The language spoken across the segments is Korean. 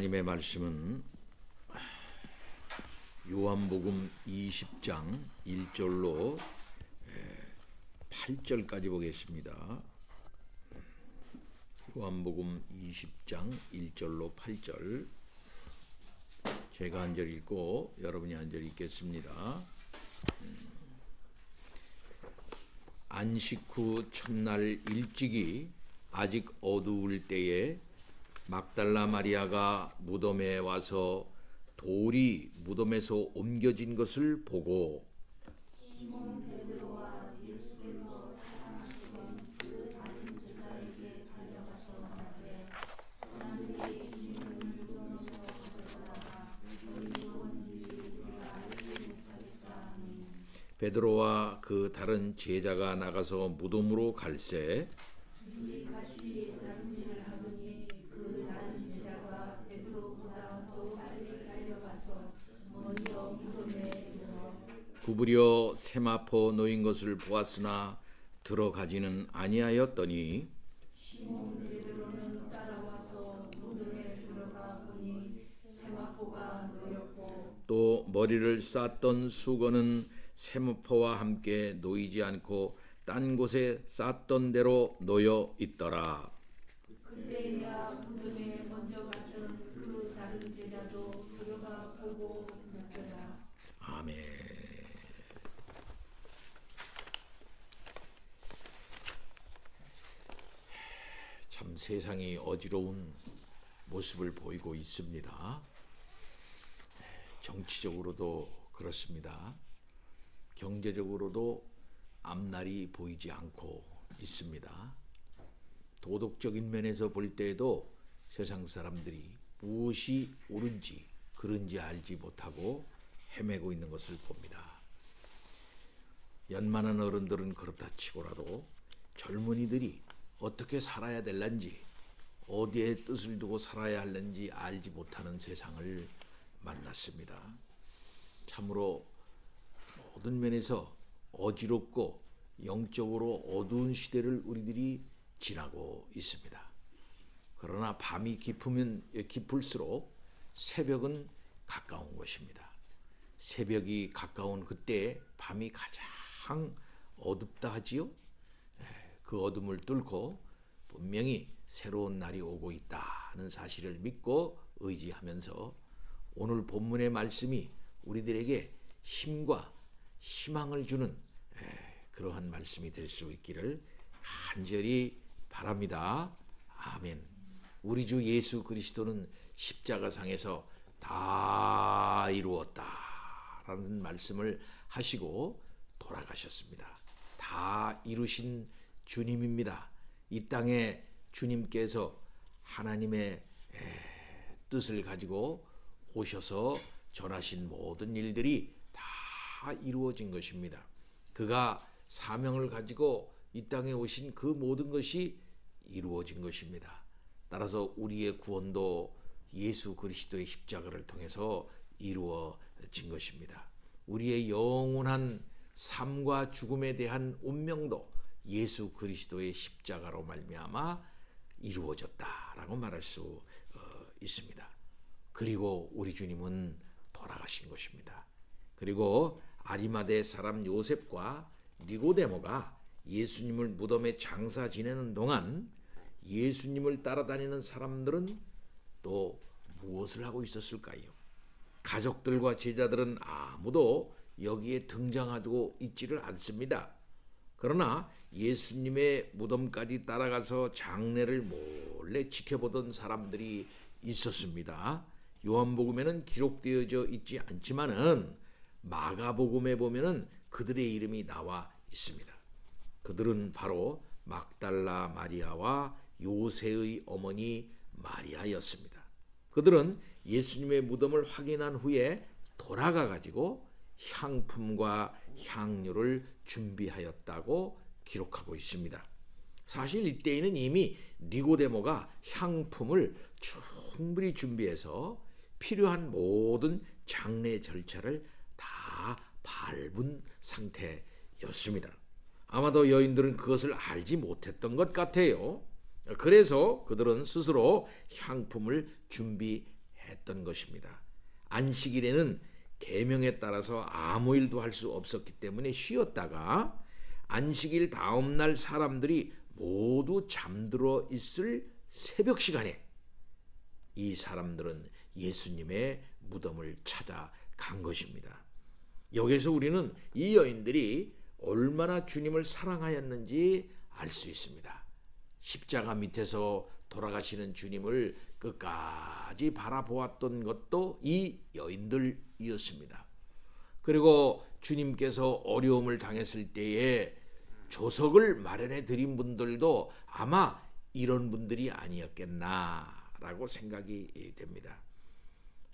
하나님의 말씀은 요한복음 20장 1절로 8절까지 보겠습니다. 요한복음 20장 1절로 8절, 제가 한 절 읽고 여러분이 한 절 읽겠습니다. 안식 후 첫날 일찍이 아직 어두울 때에 막달라 마리아가 무덤에 와서 돌이 무덤에서 옮겨진 것을 보고 시몬 베드로와 예수께서 사상하시던 그 다른 제자에게 달려가서 말하되 사람들이 주님을 무덤에서 가져다가 어디로 옮긴지 우리가 알지 못하겠다 하니 베드로와 그 다른 제자가 나가서 무덤으로 갈새 둘이 같이 다름질을 하더니 그 다른 제자가 베드로보다 더 빨리 달려가서 먼저 무덤에 이르러 구부려 세마포 놓인 것을 보았으나 들어가지는 아니하였더니 시몬 베드로는 따라와서 무덤에 들어가 보니 세마포가 놓였고 또 머리를 쌌던 수건은 세마포와 함께 놓이지 않고 딴 곳에 쌌던 대로 놓여 있더라. 그때야 무덤에 먼저 갔던 그 다른 제자도 들어가 보고 났더라. 아멘. 참 세상이 어지러운 모습을 보이고 있습니다. 정치적으로도 그렇습니다. 경제적으로도 앞날이 보이지 않고 있습니다. 도덕적인 면에서 볼 때에도 세상 사람들이 무엇이 옳은지 그른지 알지 못하고 헤매고 있는 것을 봅니다. 연만한 어른들은 그렇다 치고라도 젊은이들이 어떻게 살아야 될런지, 어디에 뜻을 두고 살아야 할는지 알지 못하는 세상을 만났습니다. 참으로 모든 면에서 어지럽고 영적으로 어두운 시대를 우리들이 지나고 있습니다. 그러나 밤이 깊으면 깊을수록 새벽은 가까운 것입니다. 새벽이 가까운 그때 밤이 가장 어둡다 하지요. 그 어둠을 뚫고 분명히 새로운 날이 오고 있다는 사실을 믿고 의지하면서 오늘 본문의 말씀이 우리들에게 힘과 희망을 주는 그러한 말씀이 될 수 있기를 간절히 바랍니다. 아멘. 우리 주 예수 그리스도는 십자가상에서 다 이루었다라는 말씀을 하시고 돌아가셨습니다. 다 이루신 주님입니다. 이 땅에 주님께서 하나님의 뜻을 가지고 오셔서 전하신 모든 일들이 다 이루어진 것입니다. 그가 사명을 가지고 이 땅에 오신 그 모든 것이 이루어진 것입니다. 따라서 우리의 구원도 예수 그리스도의 십자가를 통해서 이루어진 것입니다. 우리의 영원한 삶과 죽음에 대한 운명도 예수 그리스도의 십자가로 말미암아 이루어졌다라고 말할 수 있습니다. 그리고 우리 주님은 돌아가신 것입니다. 그리고 아리마대 사람 요셉과 니고데모가 예수님을 무덤에 장사 지내는 동안 예수님을 따라다니는 사람들은 또 무엇을 하고 있었을까요? 가족들과 제자들은 아무도 여기에 등장하고 있지를 않습니다. 그러나 예수님의 무덤까지 따라가서 장례를 몰래 지켜보던 사람들이 있었습니다. 요한복음에는 기록되어져 있지 않지만은 마가복음에 보면은 그들의 이름이 나와 있습니다. 그들은 바로 막달라 마리아와 요새의 어머니 마리아였습니다. 그들은 예수님의 무덤을 확인한 후에 돌아가 가지고 향품과 향료를 준비하였다고 기록하고 있습니다. 사실 이때에는 이미 니고데모가 향품을 충분히 준비해서 필요한 모든 장례 절차를 다 밟은 상태였습니다. 아마도 여인들은 그것을 알지 못했던 것 같아요. 그래서 그들은 스스로 향품을 준비했던 했던 것입니다. 안식일에는 계명에 따라서 아무 일도 할 수 없었기 때문에 쉬었다가 안식일 다음 날 사람들이 모두 잠들어 있을 새벽 시간에 이 사람들은 예수님의 무덤을 찾아간 것입니다. 여기서 우리는 이 여인들이 얼마나 주님을 사랑하였는지 알 수 있습니다. 십자가 밑에서 돌아가시는 주님을 끝까지 바라보았던 것도 이 여인들이었습니다. 그리고 주님께서 어려움을 당했을 때에 조석을 마련해 드린 분들도 아마 이런 분들이 아니었겠나라고 생각이 됩니다.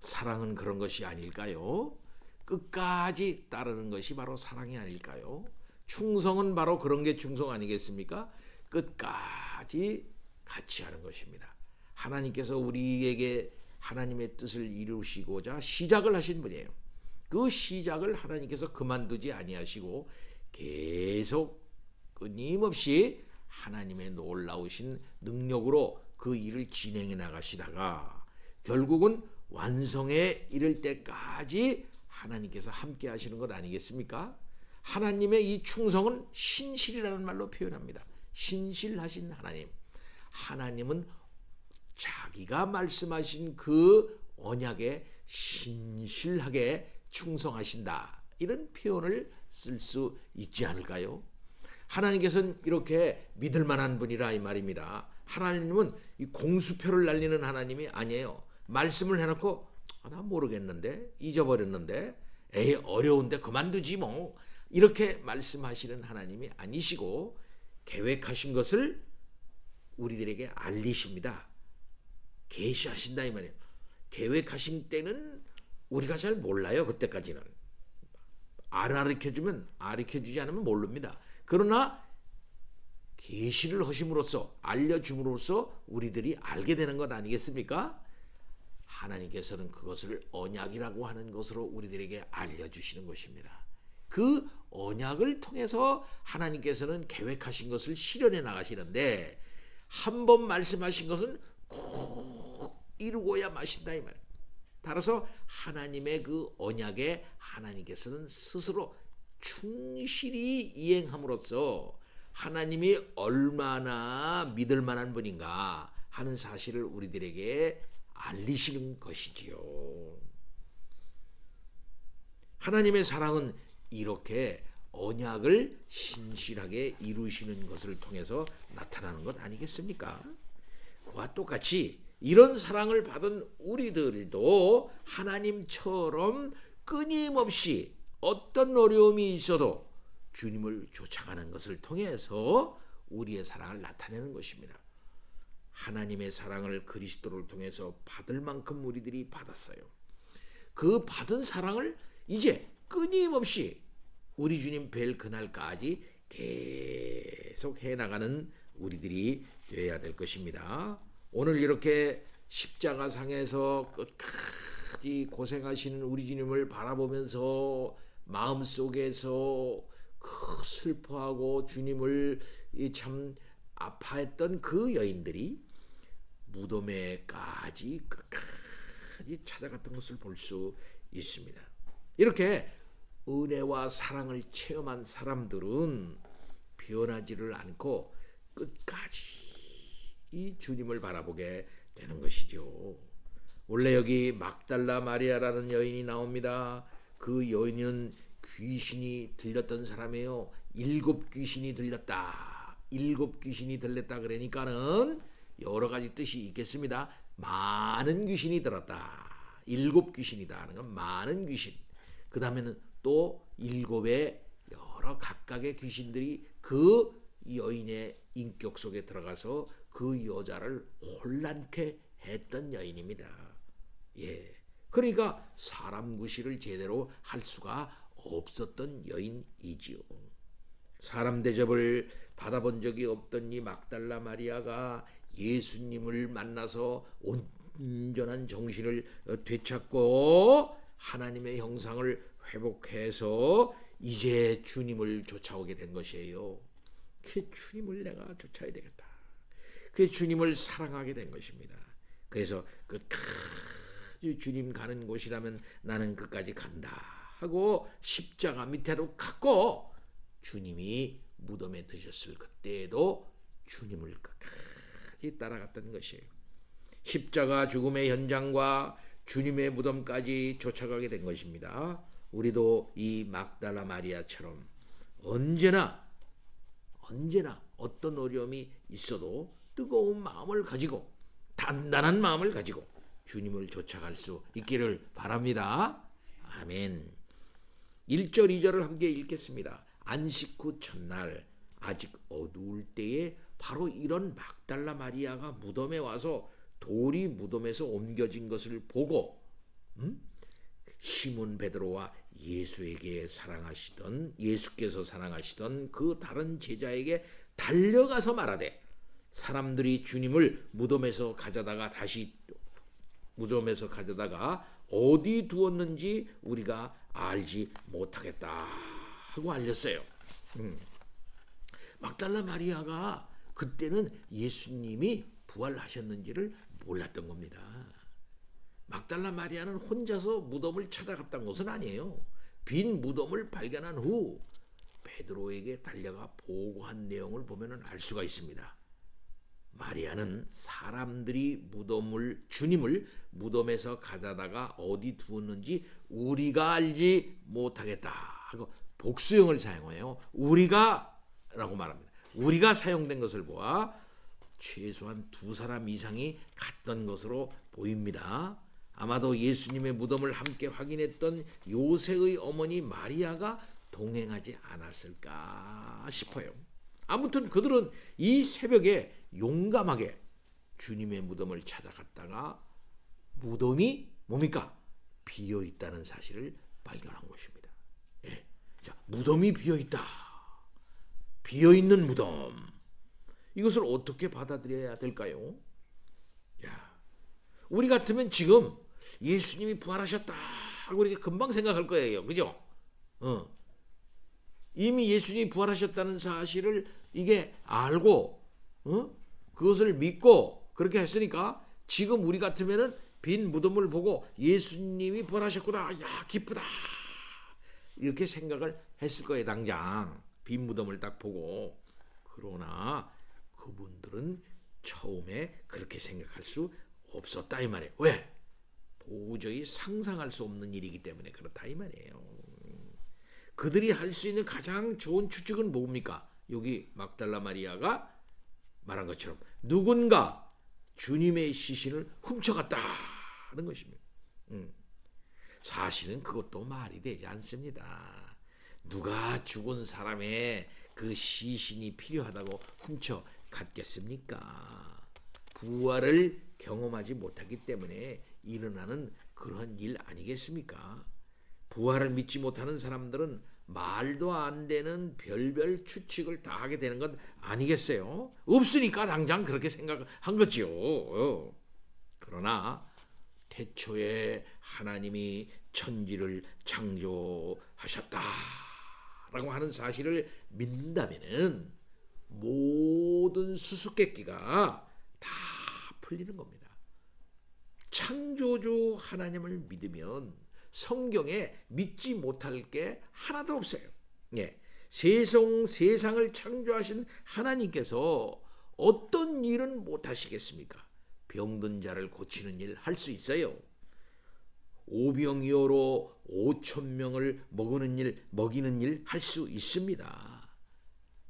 사랑은 그런 것이 아닐까요? 끝까지 따르는 것이 바로 사랑이 아닐까요? 충성은 바로 그런 게 충성 아니겠습니까? 끝까지 같이 하는 것입니다. 하나님께서 우리에게 하나님의 뜻을 이루시고자 시작을 하신 분이에요. 그 시작을 하나님께서 그만두지 아니하시고 계속 끊임없이 하나님의 놀라우신 능력으로 그 일을 진행해 나가시다가 결국은 완성에 이를 때까지 하나님께서 함께 하시는 것 아니겠습니까? 하나님의 이 충성은 신실이라는 말로 표현합니다. 신실하신 하나님. 하나님은 자기가 말씀하신 그 언약에 신실하게 충성하신다. 이런 표현을 쓸 수 있지 않을까요? 하나님께서는 이렇게 믿을 만한 분이라 이 말입니다. 하나님은 이 공수표를 날리는 하나님이 아니에요. 말씀을 해놓고 나 모르겠는데 잊어버렸는데 에이 어려운데 그만두지 뭐 이렇게 말씀하시는 하나님이 아니시고 계획하신 것을 우리들에게 알리십니다. 계시하신다 이 말이에요. 계획하신 때는 우리가 잘 몰라요. 그때까지는 알려주지 않으면 모릅니다. 그러나 계시를 하심으로써 알려줌으로써 우리들이 알게 되는 것 아니겠습니까? 하나님께서는 그것을 언약이라고 하는 것으로 우리들에게 알려주시는 것입니다. 그 언약을 통해서 하나님께서는 계획하신 것을 실현해 나가시는데 한 번 말씀하신 것은 꼭 이루고야 마신다 이 말이에요. 따라서 하나님의 그 언약에 하나님께서는 스스로 충실히 이행함으로써 하나님이 얼마나 믿을 만한 분인가 하는 사실을 우리들에게 알리시는 것이지요. 하나님의 사랑은 이렇게 언약을 신실하게 이루시는 것을 통해서 나타나는 것 아니겠습니까? 그와 똑같이 이런 사랑을 받은 우리들도 하나님처럼 끊임없이 어떤 어려움이 있어도 주님을 쫓아가는 것을 통해서 우리의 사랑을 나타내는 것입니다. 하나님의 사랑을 그리스도를 통해서 받을 만큼 우리들이 받았어요. 그 받은 사랑을 이제 끊임없이 우리 주님 뵐 그날까지 계속 해나가는 우리들이 되어야 될 것입니다. 오늘 이렇게 십자가상에서 끝까지 고생하시는 우리 주님을 바라보면서 마음속에서 슬퍼하고 주님을 참 아파했던 그 여인들이 무덤에까지 끝까지 찾아갔던 것을 볼 수 있습니다. 이렇게 은혜와 사랑을 체험한 사람들은 변하지를 않고 끝까지 이 주님을 바라보게 되는 것이죠. 원래 여기 막달라 마리아라는 여인이 나옵니다. 그 여인은 귀신이 들렸던 사람이에요. 7 귀신이 들렸다. 7 귀신이 들렸다 그러니까는 여러 가지 뜻이 있겠습니다. 많은 귀신이 들었다. 7 귀신이다 하는 건 많은 귀신. 그 다음에는 또 7의 여러 각각의 귀신들이 그 여인의 인격 속에 들어가서 그 여자를 혼란케 했던 여인입니다. 예. 그러니까 사람 구실을 제대로 할 수가 없었던 여인이지요. 사람 대접을 받아본 적이 없던 이 막달라 마리아가 예수님을 만나서 온전한 정신을 되찾고 하나님의 형상을 회복해서 이제 주님을 쫓아오게 된 것이에요. 그 주님을 내가 쫓아야 되겠다. 그 주님을 사랑하게 된 것입니다. 그래서 끝까지 주님 가는 곳이라면 나는 끝까지 간다 하고 십자가 밑으로 갔고, 주님이 무덤에 드셨을 그때에도 주님을 끝까지 따라갔던 것이에요. 십자가 죽음의 현장과 주님의 무덤까지 쫓아가게 된 것입니다. 우리도 이 막달라 마리아처럼 언제나 어떤 어려움이 있어도 뜨거운 마음을 가지고, 단단한 마음을 가지고 주님을 쫓아갈 수 있기를 바랍니다. 아멘. 1절 2절을 함께 읽겠습니다. 안식 후 첫날 아직 어두울 때에 바로 이런 막달라 마리아가 무덤에 와서 돌이 무덤에서 옮겨진 것을 보고 시몬 베드로와 예수께서 사랑하시던 그 다른 제자에게 달려가서 말하되, 사람들이 주님을 무덤에서 가져다가 어디 두었는지 우리가 알지 못하겠다 하고 알렸어요. 막달라 마리아가 그때는 예수님이 부활하셨는지를 몰랐던 겁니다. 막달라 마리아는 혼자서 무덤을 찾아갔던 것은 아니에요. 빈 무덤을 발견한 후 베드로에게 달려가 보고한 내용을 보면 알 수가 있습니다. 마리아는 사람들이 주님을 무덤에서 가져다가 어디 두었는지 우리가 알지 못하겠다 하고 복수형을 사용해요. 우리가라고 말합니다. 우리가 사용된 것을 보아 최소한 2사람 이상이 갔던 것으로 보입니다. 아마도 예수님의 무덤을 함께 확인했던 요새의 어머니 마리아가 동행하지 않았을까 싶어요. 아무튼 그들은 이 새벽에 용감하게 주님의 무덤을 찾아갔다가 무덤이 뭡니까? 비어 있다는 사실을 발견한 것입니다. 예. 자, 무덤이 비어 있다. 비어 있는 무덤. 이것을 어떻게 받아들여야 될까요? 야, 우리 같으면 지금 예수님이 부활하셨다 하고 이렇게 금방 생각할 거예요. 그죠? 이미 예수님이 부활하셨다는 사실을 이게 알고 그것을 믿고 그렇게 했으니까 지금 우리 같으면은 빈 무덤을 보고 예수님이 부활하셨구나, 야 기쁘다 이렇게 생각을 했을 거예요. 당장 빈 무덤을 딱 보고. 그러나 그분들은 처음에 그렇게 생각할 수 없었다 이 말이에요. 왜? 도저히 상상할 수 없는 일이기 때문에 그렇다 이 말이에요. 그들이 할 수 있는 가장 좋은 추측은 뭡니까? 여기 막달라 마리아가 말한 것처럼 누군가 주님의 시신을 훔쳐갔다는 것입니다. 사실은 그것도 말이 되지 않습니다. 누가 죽은 사람의 그 시신이 필요하다고 훔쳐갔겠습니까? 부활을 경험하지 못하기 때문에 일어나는 그런 일 아니겠습니까? 부활을 믿지 못하는 사람들은 말도 안 되는 별별 추측을 다 하게 되는 건 아니겠어요? 없으니까 당장 그렇게 생각한 거지요. 그러나 태초에 하나님이 천지를 창조하셨다라고 하는 사실을 믿는다면은 모든 수수께끼가 다 풀리는 겁니다. 창조주 하나님을 믿으면 성경에 믿지 못할 게 하나도 없어요. 예. 세상을 창조하신 하나님께서 어떤 일은 못하시겠습니까? 병든 자를 고치는 일 할 수 있어요. 오병이어로 5,000명을 먹이는 일 할 수 있습니다.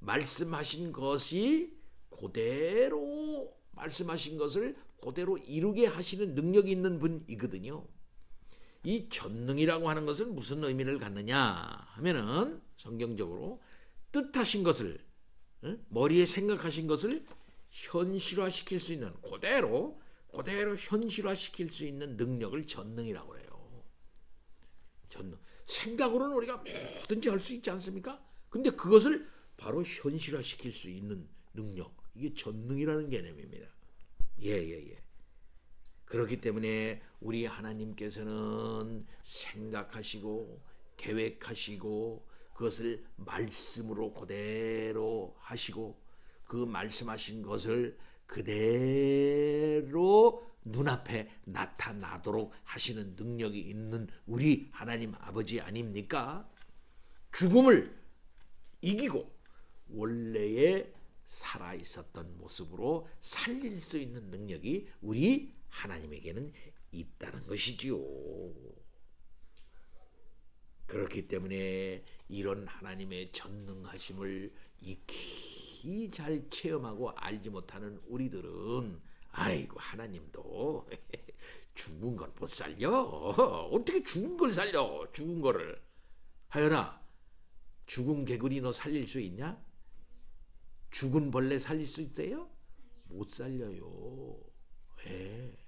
말씀하신 것을 그대로 이루게 하시는 능력이 있는 분이거든요. 이 전능이라고 하는 것은 무슨 의미를 갖느냐 하면은 성경적으로 뜻하신 것을, 머리에 생각하신 것을 현실화시킬 수 있는, 그대로 현실화시킬 수 있는 능력을 전능이라고 해요. 전능. 생각으로는 우리가 뭐든지 할 수 있지 않습니까? 근데 그것을 바로 현실화시킬 수 있는 능력, 이게 전능이라는 개념입니다. 예. 그렇기 때문에 우리 하나님께서는 생각하시고 계획하시고 그것을 말씀으로 그대로 하시고 그 말씀하신 것을 그대로 눈앞에 나타나도록 하시는 능력이 있는 우리 하나님 아버지 아닙니까? 죽음을 이기고 원래의 살아 있었던 모습으로 살릴 수 있는 능력이 우리 하나님에게는 있다는 것이지요. 그렇기 때문에 이런 하나님의 전능하심을 익히 잘 체험하고 알지 못하는 우리들은 아이고 하나님도 죽은 건 못 살려. 어떻게 죽은 걸 살려? 죽은 거를. 하연아, 죽은 개구리 너 살릴 수 있냐? 죽은 벌레 살릴 수 있어요? 못 살려요. 왜?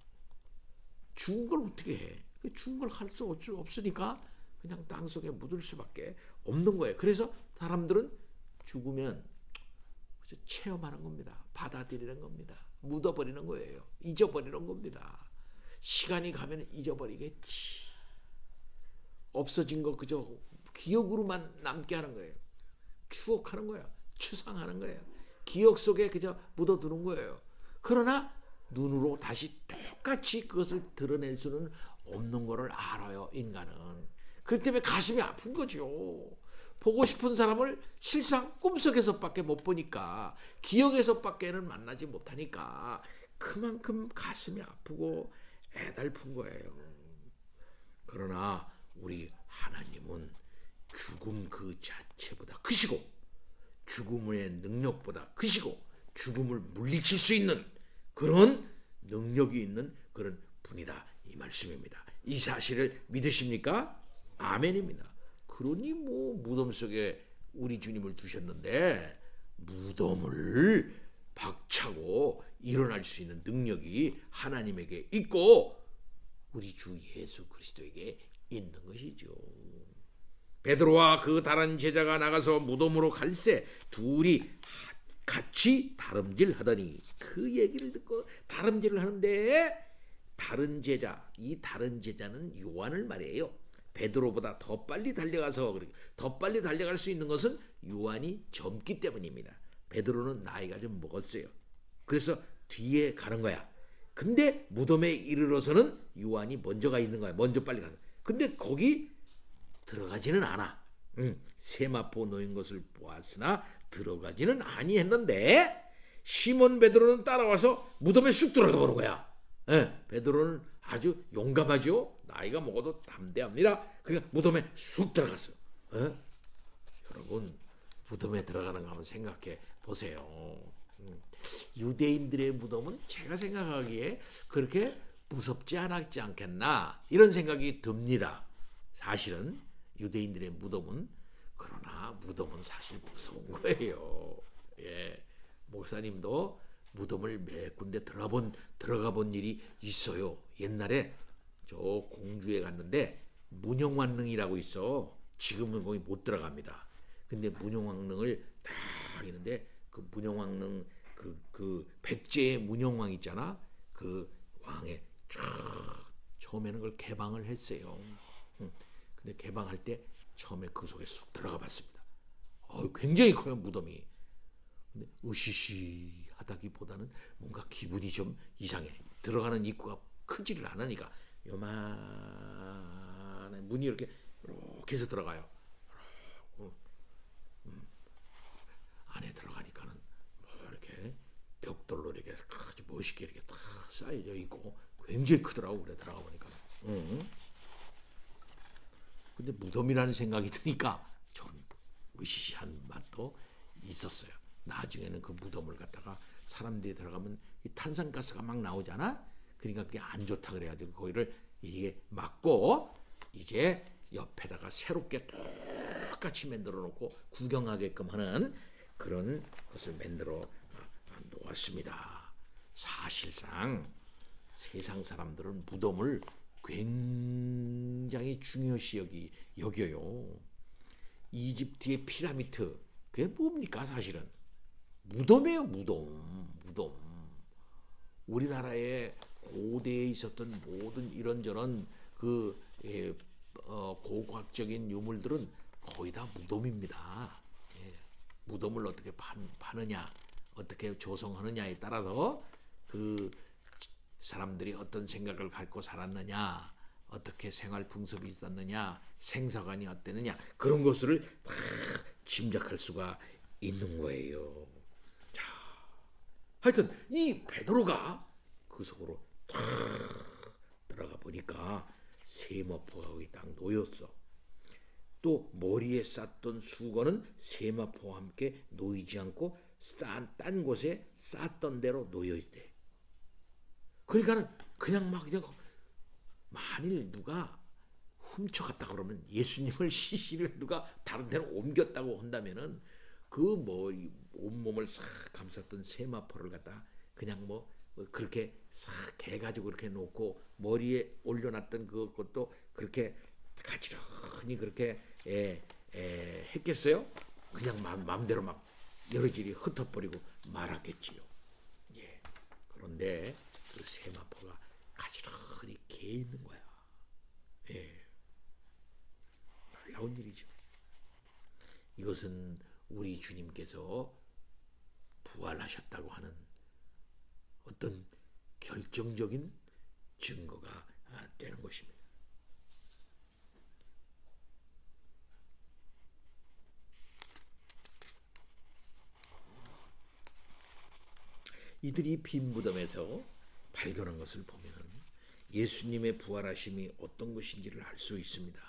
죽은 걸 어떻게 해? 죽은 걸 할 수 없으니까 그냥 땅속에 묻을 수밖에 없는 거예요. 그래서 사람들은 죽으면 체험하는 겁니다. 받아들이는 겁니다. 묻어버리는 거예요. 잊어버리는 겁니다. 시간이 가면 잊어버리겠지. 없어진 거 그저 기억으로만 남게 하는 거예요. 추억하는 거예요. 추상하는 거예요. 기억 속에 그저 묻어두는 거예요. 그러나 눈으로 다시 똑같이 그것을 드러낼 수는 없는 것을 알아요. 인간은. 그렇기 때문에 가슴이 아픈 거죠. 보고 싶은 사람을 실상 꿈속에서밖에 못 보니까, 기억에서밖에는 만나지 못하니까 그만큼 가슴이 아프고 애달픈 거예요. 그러나 우리 하나님은 죽음 그 자체보다 크시고 죽음의 능력보다 크시고 죽음을 물리칠 수 있는 그런 능력이 있는 그런 분이다, 이 말씀입니다. 이 사실을 믿으십니까? 아멘입니다. 그러니 뭐 무덤 속에 우리 주님을 두셨는데 무덤을 박차고 일어날 수 있는 능력이 하나님에게 있고 우리 주 예수 그리스도에게 있는 것이죠. 베드로와 그 다른 제자가 나가서 무덤으로 갈새 둘이 같이 다름질하더니, 그 얘기를 듣고 다름질을 하는데 다른 제자, 이 다른 제자는 요한을 말해요. 베드로보다 더 빨리 달려가서, 더 빨리 달려갈 수 있는 것은 요한이 젊기 때문입니다. 베드로는 나이가 좀 먹었어요. 그래서 뒤에 가는 거야. 근데 무덤에 이르러서는 요한이 먼저 가 있는 거야. 먼저 빨리 가서. 근데 거기 들어가지는 않아. 세마포 놓인 것을 보았으나 들어가지는 아니했는데 시몬 베드로는 따라와서 무덤에 쑥 들어가 보는 거야. 베드로는 아주 용감하죠. 나이가 먹어도 담대합니다. 그러니까 무덤에 쑥 들어갔어. 여러분, 무덤에 들어가는 거 한번 생각해 보세요. 유대인들의 무덤은 제가 생각하기에 그렇게 무섭지 않았지 않겠나, 이런 생각이 듭니다. 사실은 유대인들의 무덤은, 그러나 무덤은 사실 무서운 거예요. 예, 목사님도 무덤을 몇 군데 들어가 본 일이 있어요. 옛날에 저 공주에 갔는데 문영왕릉이라고 있어. 지금은 거기 못 들어갑니다. 근데 문영왕릉을 딱 있는데 그 문영왕릉 그 백제의 문영왕 있잖아. 그 왕의 쫙 처음에는 그걸 개방을 했어요. 근데 개방할 때 처음에 그 속에 쑥 들어가 봤습니다. 굉장히 커요, 무덤이. 근데 으시시하다기보다는 뭔가 기분이 좀 이상해. 들어가는 입구가 크지를 않으니까 요만한 문이 이렇게 해서 들어가요. 안에 들어가니까는 뭐 이렇게 벽돌로 이렇게 아주 멋있게 이렇게 딱 쌓여져 있고 굉장히 크더라고. 그래 들어가 보니까. 근데 무덤이라는 생각이 드니까 좀 으시시한 맛도 있었어요. 나중에는 그 무덤을 갖다가 사람들이 들어가면 이 탄산가스가 막 나오잖아. 그러니까 그게 안 좋다 그래가지고 거기를 이게 막고 이제 옆에다가 새롭게 똑같이 만들어 놓고 구경하게끔 하는 그런 것을 만들어 놓았습니다. 사실상 세상 사람들은 무덤을 굉장히 중요시 여겨요. 이집트의 피라미드, 그게 뭡니까? 사실은 무덤이에요. 무덤. 우리나라에 고대에 있었던 모든 이런저런 그 고고학적인 유물들은 거의 다 무덤입니다. 무덤을 어떻게 파느냐, 어떻게 조성하느냐에 따라서 그 사람들이 어떤 생각을 갖고 살았느냐, 어떻게 생활 풍습이 있었느냐, 생사관이 어땠느냐, 그런 것을 다 짐작할 수가 있는 거예요. 자, 하여튼 이 베드로가 그 속으로 탁 들어가 보니까 세마포가 거기 딱 놓였어. 또 머리에 쌌던 수건은 세마포와 함께 놓이지 않고 딴 곳에 쌌던 대로 놓여 있대. 그러니까는 그냥 만일 누가 훔쳐갔다 그러면, 예수님을 시신을 누가 다른 데로 옮겼다고 한다면은 그 머리 온몸을 싹 감쌌던 세마포를 갖다 그냥 그렇게 싹 개가지고 그렇게 놓고 머리에 올려놨던 그것도 그렇게 가지런히 그렇게 했겠어요? 그냥 마음대로 막 여러지리 흩어버리고 말았겠지요. 예. 그런데 그 세마포가 가지런히 개 있는 거야. 예. 놀라운 일이죠. 이것은 우리 주님께서 부활하셨다고 하는 어떤 결정적인 증거가 되는 것입니다. 이들이 빈 무덤에서 발견한 것을 보면 예수님의 부활하심이 어떤 것인지를 알 수 있습니다.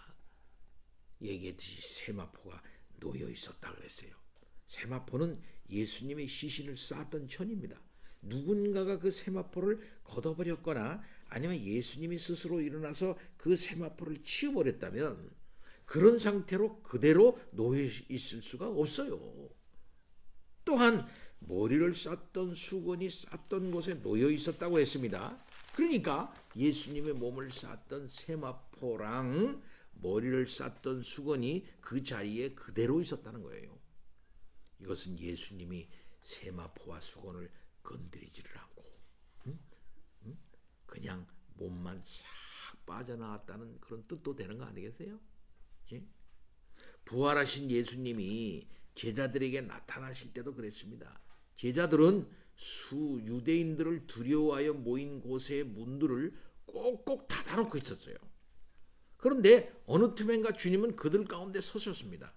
얘기했듯이 세마포가 놓여 있었다 그랬어요. 세마포는 예수님의 시신을 쌓았던 천입니다. 누군가가 그 세마포를 걷어버렸거나 아니면 예수님이 스스로 일어나서 그 세마포를 치워버렸다면 그런 상태로 그대로 놓여 있을 수가 없어요. 또한 머리를 쌌던 수건이 쌌던 곳에 놓여 있었다고 했습니다. 그러니까 예수님의 몸을 쌌던 세마포랑 머리를 쌌던 수건이 그 자리에 그대로 있었다는 거예요. 이것은 예수님이 세마포와 수건을 건드리지를 않고 그냥 몸만 싹 빠져나왔다는 그런 뜻도 되는 거 아니겠어요? 예? 부활하신 예수님이 제자들에게 나타나실 때도 그랬습니다. 제자들은 유대인들을 두려워하여 모인 곳의 문들을 꼭꼭 닫아놓고 있었어요. 그런데 어느 틈엔가 주님은 그들 가운데 서셨습니다.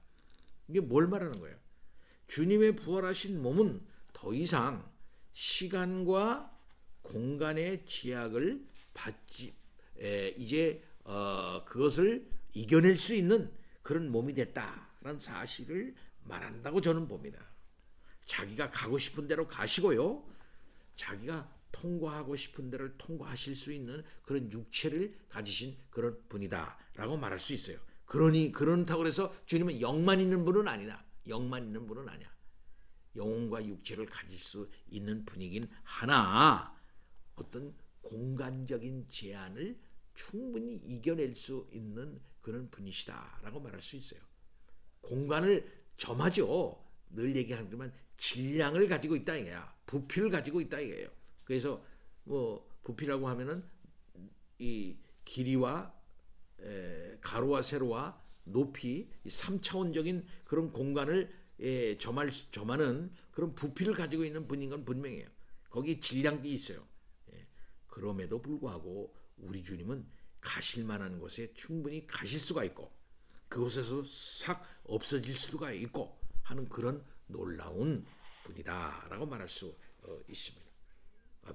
이게 뭘 말하는 거예요? 주님의 부활하신 몸은 더 이상 시간과 공간의 제약을 받지 이제 그것을 이겨낼 수 있는 그런 몸이 됐다라는 사실을 말한다고 저는 봅니다. 자기가 가고 싶은 대로 가시고요, 자기가 통과하고 싶은 데를 통과하실 수 있는 그런 육체를 가지신 그런 분이다라고 말할 수 있어요. 그렇다고 해서 주님은 영만 있는 분은 아니다. 영만 있는 분은 아니야. 영혼과 육체를 가질 수 있는 분이긴 하나 어떤 공간적인 제한을 충분히 이겨낼 수 있는 그런 분이시다라고 말할 수 있어요. 공간을 점하죠. 늘 얘기하지만 질량을 가지고 있다 이거야. 부피를 가지고 있다 이거예요. 그래서 부피라고 하면은 이 길이와 가로와 세로와 높이 3차원적인 그런 공간을 점하는 그런 부피를 가지고 있는 분인 건 분명해요. 거기 질량이 있어요. 그럼에도 불구하고 우리 주님은 가실 만한 곳에 충분히 가실 수가 있고 그곳에서 싹 없어질 수가 있고 하는 그런 놀라운 분이다라고 말할 수 있습니다.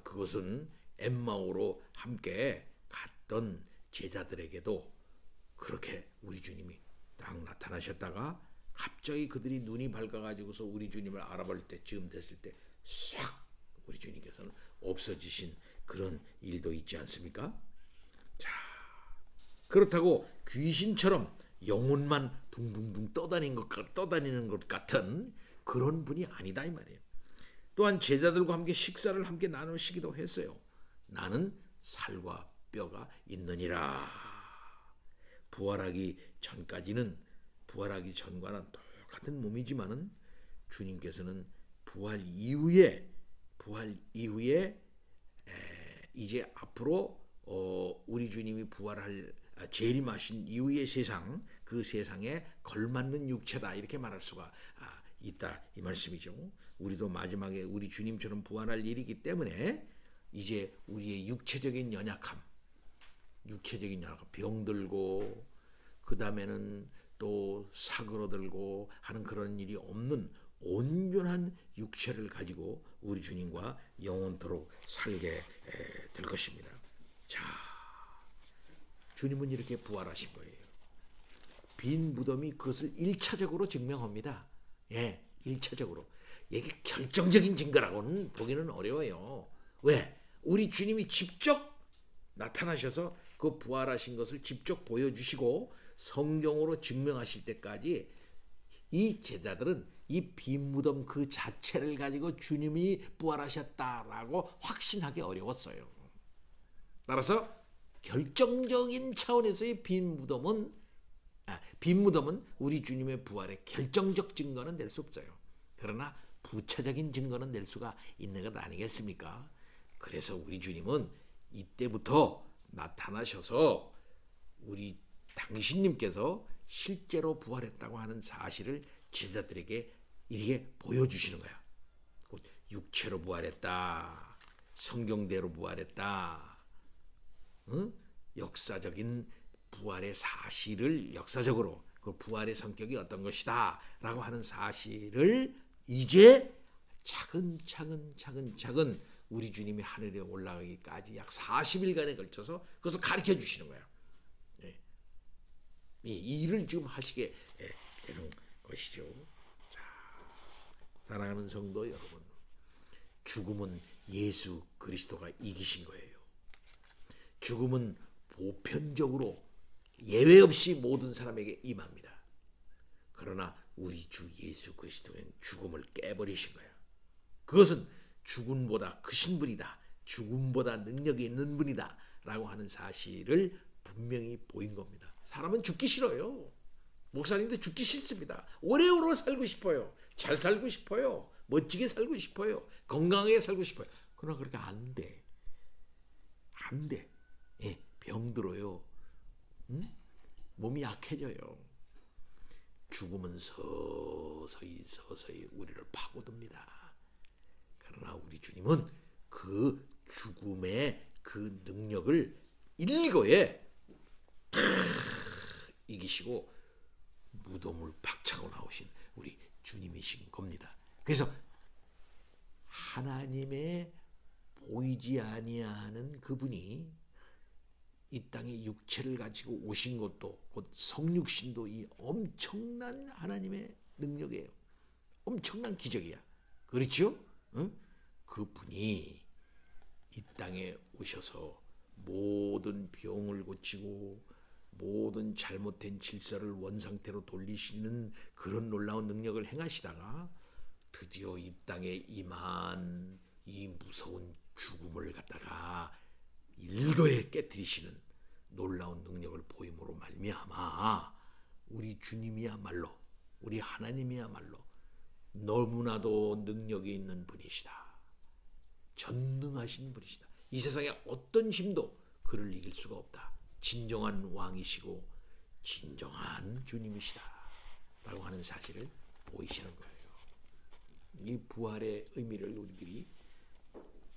그것은 엠마오로 함께 갔던 제자들에게도 그렇게 우리 주님이 딱 나타나셨다가 갑자기 그들이 눈이 밝아가지고서 우리 주님을 알아볼 때쯤 됐을 때 싹 우리 주님께서는 없어지신 그런 일도 있지 않습니까? 자, 그렇다고 귀신처럼 영혼만 둥둥둥 떠다니는 것 같은 그런 분이 아니다 이 말이에요. 또한 제자들과 함께 식사를 함께 나누시기도 했어요. 나는 살과 뼈가 있느니라. 부활하기 전과는 똑같은 몸이지만은 주님께서는 부활 이후에 이제 앞으로 우리 주님이 부활할 재림하신 이후의 세상, 그 세상에 걸맞는 육체다 이렇게 말할 수가 있다 이 말씀이죠. 우리도 마지막에 우리 주님처럼 부활할 일이기 때문에 이제 우리의 육체적인 연약함, 병들고 그 다음에는 또 사그러들고 하는 그런 일이 없는 온전한 육체를 가지고 우리 주님과 영원토록 살게 될 것입니다. 자, 주님은 이렇게 부활하신 거예요. 빈 무덤이 그것을 1차적으로 증명합니다. 예, 1차적으로. 이게 결정적인 증거라고는 보기는 어려워요. 왜? 우리 주님이 직접 나타나셔서 그 부활하신 것을 직접 보여주시고 성경으로 증명하실 때까지 이 제자들은 이 빈 무덤 그 자체를 가지고 주님이 부활하셨다라고 확신하기 어려웠어요. 따라서 결정적인 차원에서의 빈 무덤은 우리 주님의 부활의 결정적 증거는 낼 수 없어요. 그러나 부차적인 증거는 낼 수가 있는 것 아니겠습니까? 그래서 우리 주님은 이때부터 나타나셔서 우리 당신님께서 실제로 부활했다고 하는 사실을 제자들에게 이렇게 보여주시는 거야. 곧 육체로 부활했다. 성경대로 부활했다. 응? 역사적인 부활의 사실을 역사적으로 그 부활의 성격이 어떤 것이다 라고 하는 사실을 이제 차근차근 우리 주님이 하늘에 올라가기까지 약 40일간에 걸쳐서 그것을 가르쳐 주시는 거예요. 이 일을 지금 하시게 되는 것이죠. 자, 사랑하는 성도 여러분, 죽음은 예수 그리스도가 이기신 거예요. 죽음은 보편적으로 예외 없이 모든 사람에게 임합니다. 그러나 우리 주 예수 그리스도는 죽음을 깨버리신 거예요. 그것은 죽음보다 크신 분이다. 죽음보다 능력이 있는 분이다. 라고 하는 사실을 분명히 보인 겁니다. 사람은 죽기 싫어요. 목사님도 죽기 싫습니다. 오래오래 살고 싶어요. 잘 살고 싶어요. 멋지게 살고 싶어요. 건강하게 살고 싶어요. 그러나 그렇게 안 돼. 안 돼. 예, 병들어요. 몸이 약해져요. 죽음은 서서히 우리를 파고듭니다. 그러나 우리 주님은 그 죽음의 그 능력을 일거에 이기시고 무덤을 박차고 나오신 우리 주님이신 겁니다. 그래서 하나님의 보이지 아니하는 그분이 이 땅에 육체를 가지고 오신 것도 곧 성육신도 이 엄청난 하나님의 능력이에요. 엄청난 기적이야. 그렇죠? 응? 그분이 이 땅에 오셔서 모든 병을 고치고 모든 잘못된 질서를 원상태로 돌리시는 그런 놀라운 능력을 행하시다가 드디어 이 땅에 임한 이 무서운 죽음을 갖다가 일거에 깨뜨리시는 놀라운 능력을 보임으로 말미암아 우리 주님이야말로 우리 하나님이야말로 너무나도 능력이 있는 분이시다. 전능하신 분이시다. 이 세상에 어떤 힘도 그를 이길 수가 없다. 진정한 왕이시고 진정한 주님이시다 라고 하는 사실을 보이시는 거예요. 이 부활의 의미를 우리들이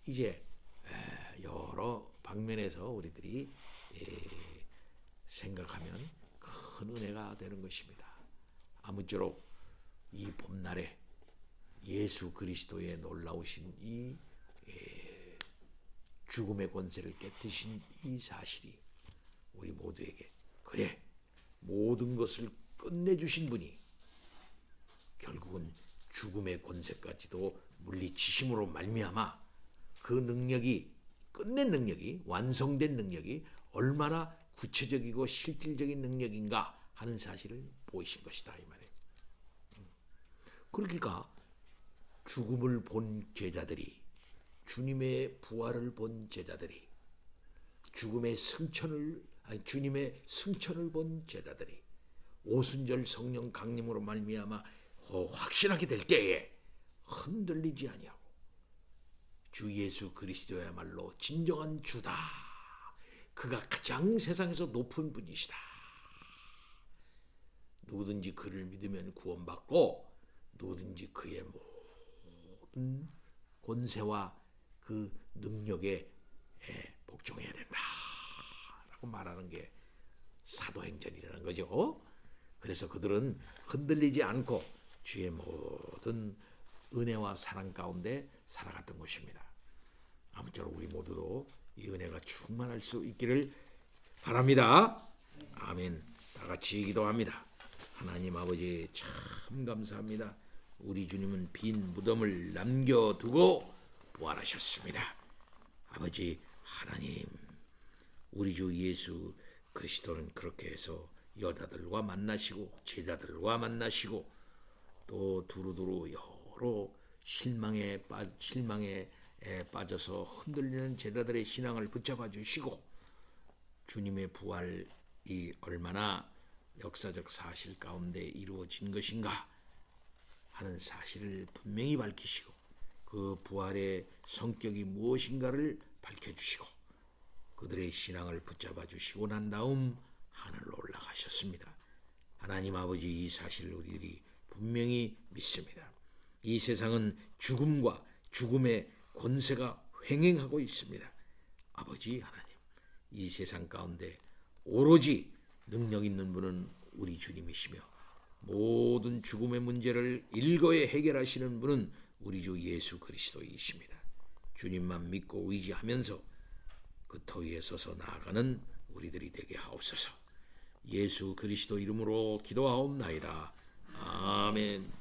이제 여러 방면에서 우리들이 생각하면 큰 은혜가 되는 것입니다. 아무쪼록 이 봄날에 예수 그리스도의 놀라우신 이 죽음의 권세를 깨뜨리신 이 사실이 우리 모두에게 그래 모든 것을 끝내주신 분이 결국은 죽음의 권세까지도 물리치심으로 말미암아 그 능력이 끝낸 능력이 완성된 능력이 얼마나 구체적이고 실질적인 능력인가 하는 사실을 보이신 것이다 이 말이에요. 그러니까 죽음을 본 제자들이 주님의 부활을 본 제자들이 주님의 승천을 본 제자들이 오순절 성령 강림으로 말미암아 확신하게 될 때에 흔들리지 아니하고 주 예수 그리스도야말로 진정한 주다. 그가 가장 세상에서 높은 분이시다. 누구든지 그를 믿으면 구원받고 누구든지 그의 모든 권세와 그 능력에 복종해야 된다라고 말하는 게 사도행전이라는 거죠. 그래서 그들은 흔들리지 않고 주의 모든 은혜와 사랑 가운데 살아갔던 것입니다. 아무쪼록 우리 모두도 이 은혜가 충만할 수 있기를 바랍니다. 아멘. 다 같이 기도합니다. 하나님 아버지 참 감사합니다. 우리 주님은 빈 무덤을 남겨두고 부활하셨습니다. 아버지 하나님, 우리 주 예수 그리스도는 그렇게 해서 여자들과 만나시고 제자들과 만나시고 또 두루두루 여러 실망에 빠져서 흔들리는 제자들의 신앙을 붙잡아 주시고 주님의 부활이 얼마나 역사적 사실 가운데 이루어진 것인가 하는 사실을 분명히 밝히시고 그 부활의 성격이 무엇인가를 밝혀주시고 그들의 신앙을 붙잡아 주시고 난 다음 하늘로 올라가셨습니다. 하나님 아버지, 이 사실을 우리들이 분명히 믿습니다. 이 세상은 죽음과 죽음의 권세가 횡행하고 있습니다. 아버지 하나님, 이 세상 가운데 오로지 능력 있는 분은 우리 주님이시며 모든 죽음의 문제를 일거에 해결하시는 분은 우리 주 예수 그리스도이십니다. 주님만 믿고 의지하면서 그 터 위에 서서 나아가는 우리들이 되게 하옵소서. 예수 그리스도 이름으로 기도하옵나이다. 아멘.